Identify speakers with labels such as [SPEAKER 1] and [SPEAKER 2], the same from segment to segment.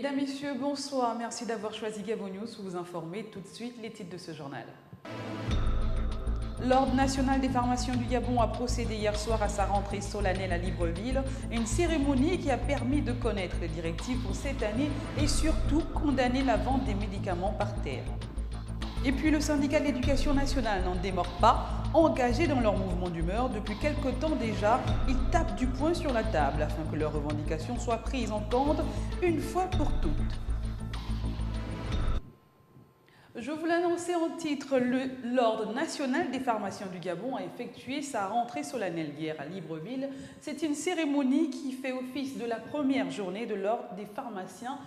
[SPEAKER 1] Mesdames, Messieurs, bonsoir. Merci d'avoir choisi Gabon News pour vous informer tout de suite les titres de ce journal. L'Ordre national des pharmaciens du Gabon a procédé hier soir à sa rentrée solennelle à Libreville, une cérémonie qui a permis de connaître les directives pour cette année et surtout condamner la vente des médicaments par terre. Et puis le syndicat de l'éducation nationale n'en démord pas. Engagés dans leur mouvement d'humeur depuis quelque temps déjà, ils tapent du poing sur la table afin que leurs revendications soient prises en compte une fois pour toutes. Je vous l'annonçais en titre, l'Ordre national des pharmaciens du Gabon a effectué sa rentrée solennelle hier à Libreville. C'est une cérémonie qui fait office de la première journée de l'Ordre des pharmaciens.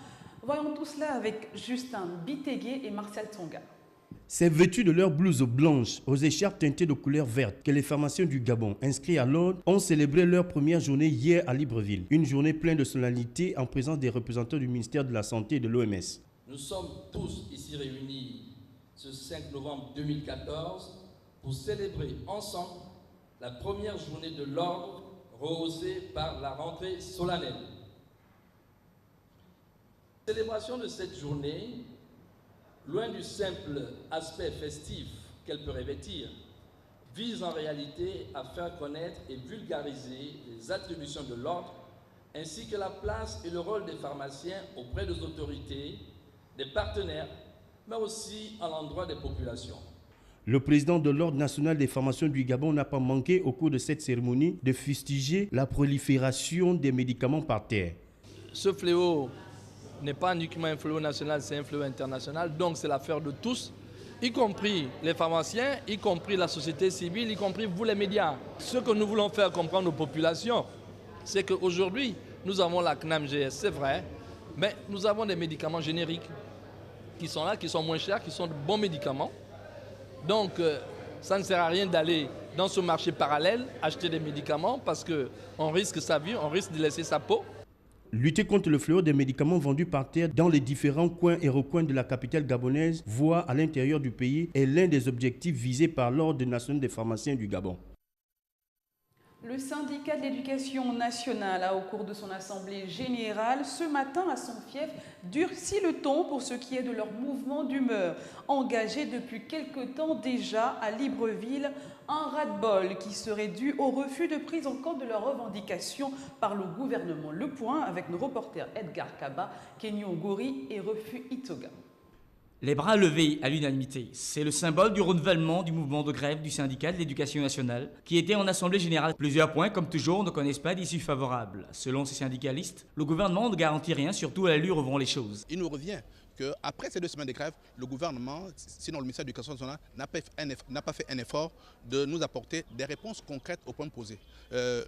[SPEAKER 1] Voyons tout cela avec Justin Bitegué et Martial Tsonga.
[SPEAKER 2] C'est vêtu de leur blouse blanche aux écharpes teintées de couleur verte que les pharmaciens du Gabon, inscrits à l'ordre, ont célébré leur première journée hier à Libreville. Une journée pleine de solennité en présence des représentants du ministère de la Santé et de l'OMS.
[SPEAKER 3] Nous sommes tous ici réunis ce 5 novembre 2014 pour célébrer ensemble la première journée de l'ordre rehaussée par la rentrée solennelle. La célébration de cette journée, loin du simple aspect festif qu'elle peut revêtir, vise en réalité à faire connaître et vulgariser les attributions de l'ordre ainsi que la place et le rôle des pharmaciens auprès des autorités, des partenaires, mais aussi à l'endroit des populations.
[SPEAKER 2] Le président de l'Ordre national des pharmaciens du Gabon n'a pas manqué au cours de cette cérémonie de fustiger la prolifération des médicaments par terre.
[SPEAKER 3] Ce fléau n'est pas uniquement un fléau national, c'est un fléau international, donc c'est l'affaire de tous, y compris les pharmaciens, y compris la société civile, y compris vous les médias. Ce que nous voulons faire comprendre aux populations, c'est qu'aujourd'hui, nous avons la CNAMGS, c'est vrai, mais nous avons des médicaments génériques qui sont là, qui sont moins chers, qui sont de bons médicaments. Donc, ça ne sert à rien d'aller dans ce marché parallèle acheter des médicaments parce qu'on risque sa vie, on risque de laisser sa peau.
[SPEAKER 2] Lutter contre le fléau des médicaments vendus par terre dans les différents coins et recoins de la capitale gabonaise, voire à l'intérieur du pays, est l'un des objectifs visés par l'Ordre national des pharmaciens du Gabon.
[SPEAKER 1] Le syndicat de l'éducation nationale a, au cours de son assemblée générale, ce matin à son fief, durci le ton pour ce qui est de leur mouvement d'humeur. Engagé depuis quelque temps déjà à Libreville, un ras-de-bol qui serait dû au refus de prise en compte de leurs revendications par le gouvernement. Le point avec nos reporters Edgar Kaba, Kenyon Gori et Refus Itoga.
[SPEAKER 4] Les bras levés à l'unanimité, c'est le symbole du renouvellement du mouvement de grève du syndicat de l'éducation nationale qui était en assemblée générale. Plusieurs points, comme toujours, ne connaissent pas d'issue favorable. Selon ces syndicalistes, le gouvernement ne garantit rien, surtout à l'allure où vont les choses.
[SPEAKER 5] Il nous revient qu'après ces 2 semaines de grève, le gouvernement, sinon le ministère de l'Éducation nationale, n'a pas fait un effort de nous apporter des réponses concrètes aux points posés.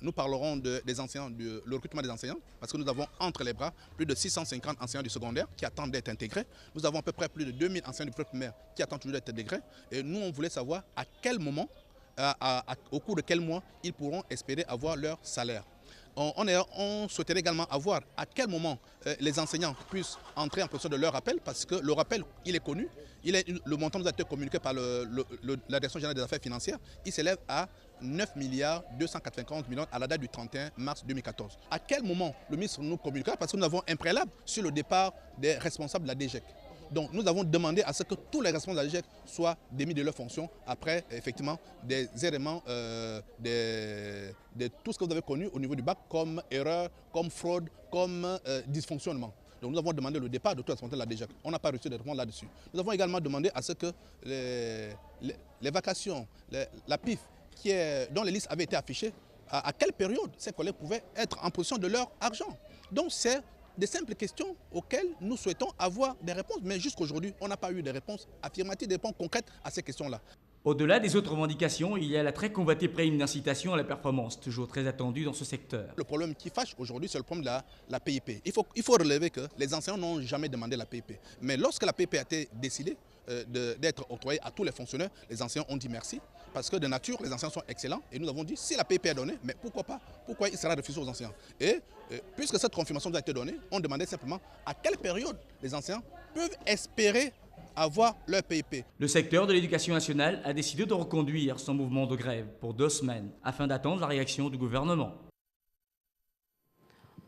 [SPEAKER 5] Nous parlerons des enseignants, le recrutement des enseignants, parce que nous avons entre les bras plus de 650 enseignants du secondaire qui attendent d'être intégrés. Nous avons à peu près plus de 2000 enseignants du primaire qui attendent toujours d'être intégrés. Et nous, on voulait savoir à quel moment, au cours de quel mois, ils pourront espérer avoir leur salaire. On souhaiterait également avoir à quel moment les enseignants puissent entrer en procédure de leur rappel, parce que le rappel, il est connu, le montant nous a été communiqué par la Direction générale des affaires financières, il s'élève à 9 milliards 291 millions à la date du 31 mars 2014. À quel moment le ministre nous communiquera, parce que nous avons un préalable sur le départ des responsables de la DGEC. Donc nous avons demandé à ce que tous les responsables de la DGEC soient démis de leurs fonctions après effectivement des éléments de tout ce que vous avez connu au niveau du bac comme erreur, comme fraude, comme dysfonctionnement. Donc nous avons demandé le départ de tous les responsables de la DGEC. On n'a pas reçu de réponse là-dessus. Nous avons également demandé à ce que les vacations, la PIF dont les listes avaient été affichées, à quelle période ces collègues pouvaient être en possession de leur argent. Donc c'est des simples questions auxquelles nous souhaitons avoir des réponses, mais jusqu'aujourd'hui, on n'a pas eu de réponses affirmatives, des réponses concrètes à ces questions-là.
[SPEAKER 4] Au-delà des autres revendications, il y a la très convoitée prime d'incitation à la performance, toujours très attendue dans ce secteur.
[SPEAKER 5] Le problème qui fâche aujourd'hui, c'est le problème de la PIP. Il faut relever que les enseignants n'ont jamais demandé la PIP. Mais lorsque la PIP a été décidée d'être octroyée à tous les fonctionnaires, les enseignants ont dit merci. Parce que de nature, les enseignants sont excellents. Et nous avons dit, si la PIP est donnée, mais pourquoi pas? Pourquoi il sera refusé aux enseignants? Et puisque cette confirmation nous a été donnée, on demandait simplement à quelle période les enseignants peuvent espérer avoir leur PIP.
[SPEAKER 4] Le secteur de l'éducation nationale a décidé de reconduire son mouvement de grève pour 2 semaines afin d'attendre la réaction du gouvernement.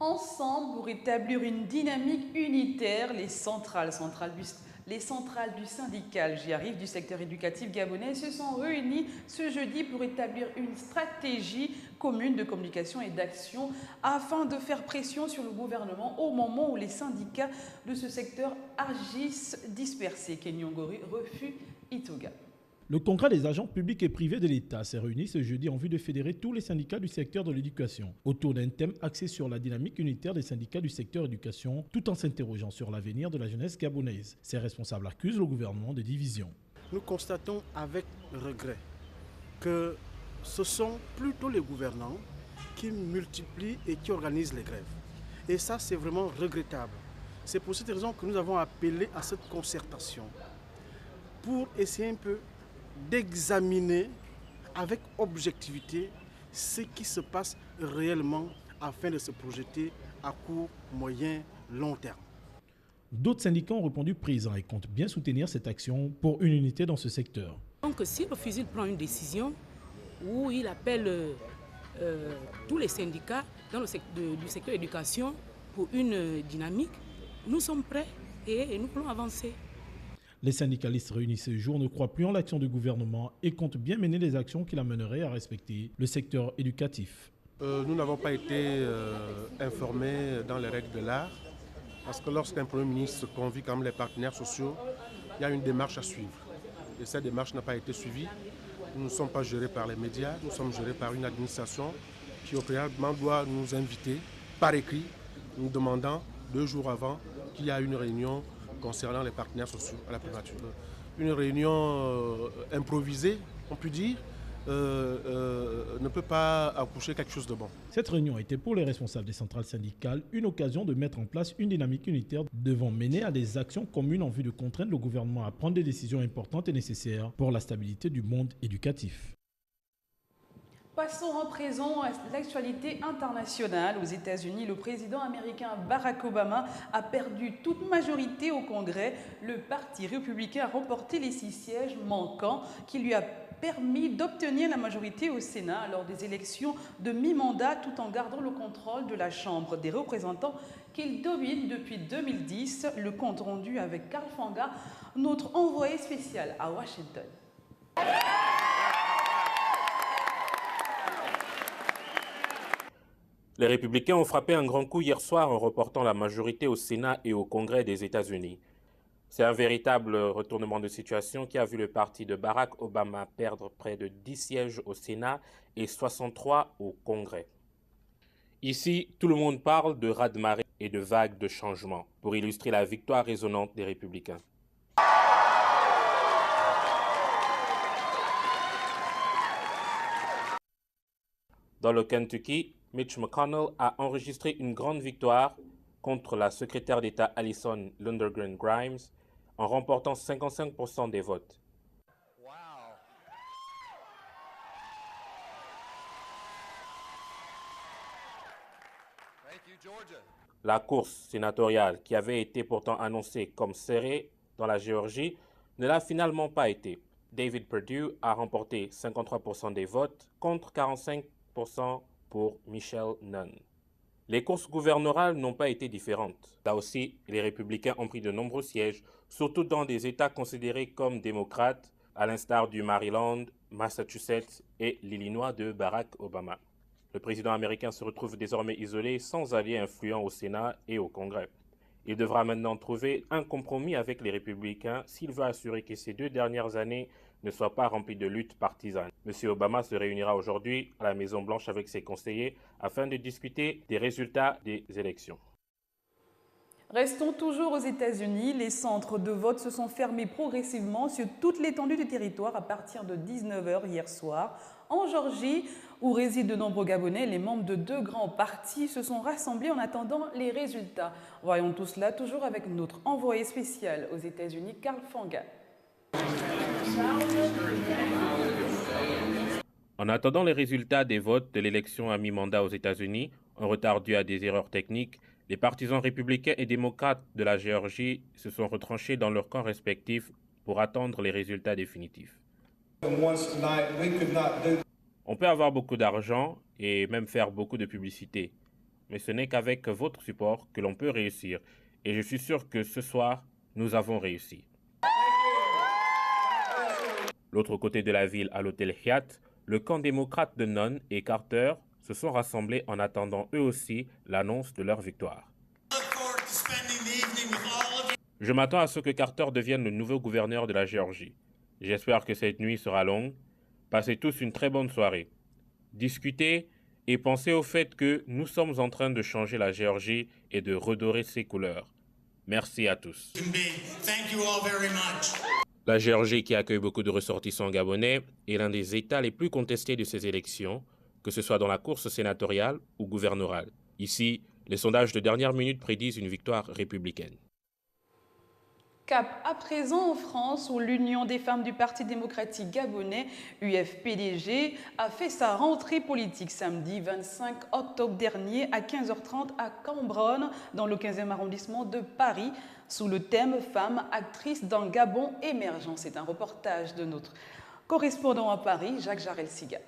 [SPEAKER 1] Ensemble, pour établir une dynamique unitaire, les centrales du syndical, j'y arrive, du secteur éducatif gabonais se sont réunies ce jeudi pour établir une stratégie commune de communication et d'action afin de faire pression sur le gouvernement au moment où les syndicats de ce secteur agissent dispersés. Kenyongori refuse Itoga.
[SPEAKER 6] Le Congrès des agents publics et privés de l'État s'est réuni ce jeudi en vue de fédérer tous les syndicats du secteur de l'éducation autour d'un thème axé sur la dynamique unitaire des syndicats du secteur éducation, tout en s'interrogeant sur l'avenir de la jeunesse gabonaise. Ces responsables accusent le gouvernement de division.
[SPEAKER 7] Nous constatons avec regret que ce sont plutôt les gouvernants qui multiplient et qui organisent les grèves. Et ça, c'est vraiment regrettable. C'est pour cette raison que nous avons appelé à cette concertation pour essayer un peu d'examiner avec objectivité ce qui se passe réellement afin de se projeter à court, moyen, long terme.
[SPEAKER 6] D'autres syndicats ont répondu présents et comptent bien soutenir cette action pour une unité dans ce secteur.
[SPEAKER 8] Donc si le fusil prend une décision où il appelle tous les syndicats dans du secteur éducation pour une dynamique, nous sommes prêts et nous voulons avancer.
[SPEAKER 6] Les syndicalistes réunis ce jour ne croient plus en l'action du gouvernement et comptent bien mener des actions qui l'amèneraient à respecter le secteur éducatif.
[SPEAKER 9] Nous n'avons pas été informés dans les règles de l'art parce que lorsqu'un Premier ministre convie comme les partenaires sociaux, il y a une démarche à suivre. Et cette démarche n'a pas été suivie. Nous ne sommes pas gérés par les médias, nous sommes gérés par une administration qui au préalablement doit nous inviter par écrit, nous demandant 2 jours avant qu'il y a une réunion concernant les partenaires sociaux à la primature. Une réunion improvisée, on peut dire, ne peut pas accoucher quelque chose de bon.
[SPEAKER 6] Cette réunion a été pour les responsables des centrales syndicales une occasion de mettre en place une dynamique unitaire devant mener à des actions communes en vue de contraindre le gouvernement à prendre des décisions importantes et nécessaires pour la stabilité du monde éducatif.
[SPEAKER 1] Passons en présent à l'actualité internationale. Aux États-Unis, le président américain Barack Obama a perdu toute majorité au Congrès. Le Parti républicain a remporté les 6 sièges manquants qui lui a permis d'obtenir la majorité au Sénat lors des élections de mi-mandat tout en gardant le contrôle de la Chambre des représentants qu'il domine depuis 2010. Le compte rendu avec Karl Fanga, notre envoyé spécial à Washington.
[SPEAKER 10] Les républicains ont frappé un grand coup hier soir en reportant la majorité au Sénat et au Congrès des États-Unis. C'est un véritable retournement de situation qui a vu le parti de Barack Obama perdre près de 10 sièges au Sénat et 63 au Congrès. Ici, tout le monde parle de raz-de-marée et de vagues de changement pour illustrer la victoire résonnante des républicains. Dans le Kentucky, Mitch McConnell a enregistré une grande victoire contre la secrétaire d'État Alison Lundergan Grimes en remportant 55% des votes. La course sénatoriale, qui avait été pourtant annoncée comme serrée dans la Géorgie, ne l'a finalement pas été. David Perdue a remporté 53% des votes contre 45% pour Michelle Nunn. Les courses gouverneurales n'ont pas été différentes. Là aussi, les républicains ont pris de nombreux sièges, surtout dans des États considérés comme démocrates, à l'instar du Maryland, Massachusetts et l'Illinois de Barack Obama. Le président américain se retrouve désormais isolé, sans alliés influents au Sénat et au Congrès. Il devra maintenant trouver un compromis avec les républicains s'il veut assurer que ces 2 dernières années ne soient pas remplies de luttes partisanes. M. Obama se réunira aujourd'hui à la Maison-Blanche avec ses conseillers afin de discuter des résultats des élections.
[SPEAKER 1] Restons toujours aux États-Unis. Les centres de vote se sont fermés progressivement sur toute l'étendue du territoire à partir de 19h hier soir. En Géorgie, où résident de nombreux Gabonais, les membres de 2 grands partis se sont rassemblés en attendant les résultats. Voyons tout cela toujours avec notre envoyé spécial aux États-Unis, Karl Fanga.
[SPEAKER 10] En attendant les résultats des votes de l'élection à mi-mandat aux États-Unis, en retard dû à des erreurs techniques, les partisans républicains et démocrates de la Géorgie se sont retranchés dans leurs camps respectifs pour attendre les résultats définitifs. On peut avoir beaucoup d'argent et même faire beaucoup de publicité. mais ce n'est qu'avec votre support que l'on peut réussir. Et je suis sûr que ce soir, nous avons réussi. L'autre côté de la ville, à l'hôtel Hyatt, le camp démocrate de Nunn et Carter se sont rassemblés en attendant eux aussi l'annonce de leur victoire. Je m'attends à ce que Carter devienne le nouveau gouverneur de la Géorgie. J'espère que cette nuit sera longue. Passez tous une très bonne soirée. Discutez et pensez au fait que nous sommes en train de changer la Géorgie et de redorer ses couleurs. Merci à tous. La Géorgie, qui accueille beaucoup de ressortissants gabonais, est l'un des États les plus contestés de ces élections, que ce soit dans la course sénatoriale ou gouverneurale. Ici, les sondages de dernière minute prédisent une victoire républicaine.
[SPEAKER 1] Cap à présent en France, où l'Union des femmes du Parti démocratique gabonais, UFPDG, a fait sa rentrée politique samedi 25 octobre dernier à 15h30 à Cambronne, dans le 15e arrondissement de Paris, sous le thème « Femmes actrices d'un Gabon émergent ». C'est un reportage de notre correspondant à Paris, Jacques Jarel-Siga.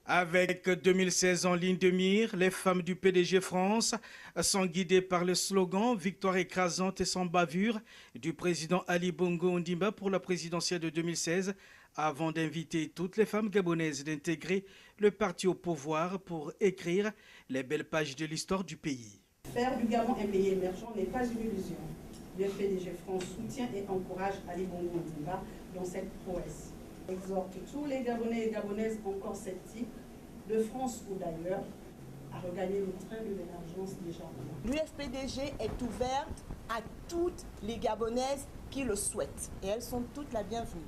[SPEAKER 11] Avec 2016 en ligne de mire, les femmes du PDG France sont guidées par le slogan « Victoire écrasante et sans bavure » du président Ali Bongo Ondimba pour la présidentielle de 2016, avant d'inviter toutes les femmes gabonaises d'intégrer le parti au pouvoir pour écrire les belles pages de l'histoire du pays.
[SPEAKER 12] Faire du Gabon un pays émergent n'est pas une illusion. Le PDG France soutient et encourage Ali Bongo Ondimba dans cette prouesse. Exhorte tous les Gabonais et Gabonaises encore sceptiques, de France ou d'ailleurs, à regagner le train de l'émergence déjà.
[SPEAKER 13] L'UFPDG est ouverte à toutes les Gabonaises qui le souhaitent et elles sont toutes la bienvenue.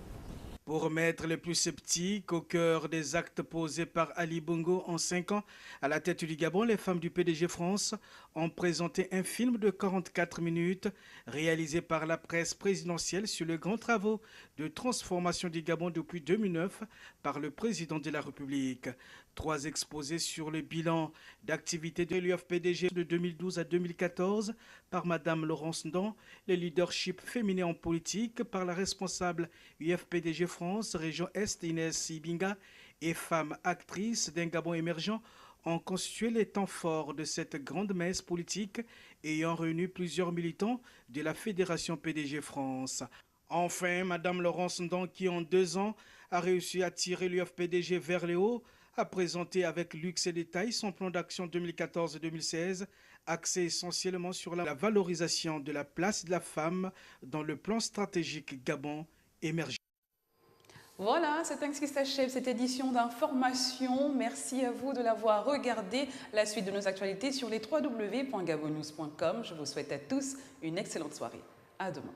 [SPEAKER 11] Pour mettre les plus sceptiques au cœur des actes posés par Ali Bongo en 5 ans à la tête du Gabon, les femmes du PDG France ont présenté un film de 44 minutes réalisé par la presse présidentielle sur les grands travaux de transformation du Gabon depuis 2009 par le président de la République. 3 exposés sur le bilan d'activité de l'UFPDG de 2012 à 2014 par Madame Laurence Ndon, le leadership féminin en politique par la responsable UFPDG France, région Est, Inès Ibinga, et femmes actrices d'un Gabon émergent ont constitué les temps forts de cette grande messe politique ayant réuni plusieurs militants de la Fédération PDG France. Enfin, Madame Laurence Ndon, qui en 2 ans a réussi à tirer l'UFPDG vers le haut, a présenté avec luxe et détail son plan d'action 2014-2016, axé essentiellement sur la valorisation de la place de la femme dans le plan stratégique Gabon émergent.
[SPEAKER 1] Voilà, c'est ainsi que s'achève cette édition d'information. Merci à vous de l'avoir regardé. La suite de nos actualités sur les www.gabonnews.com. Je vous souhaite à tous une excellente soirée. À demain.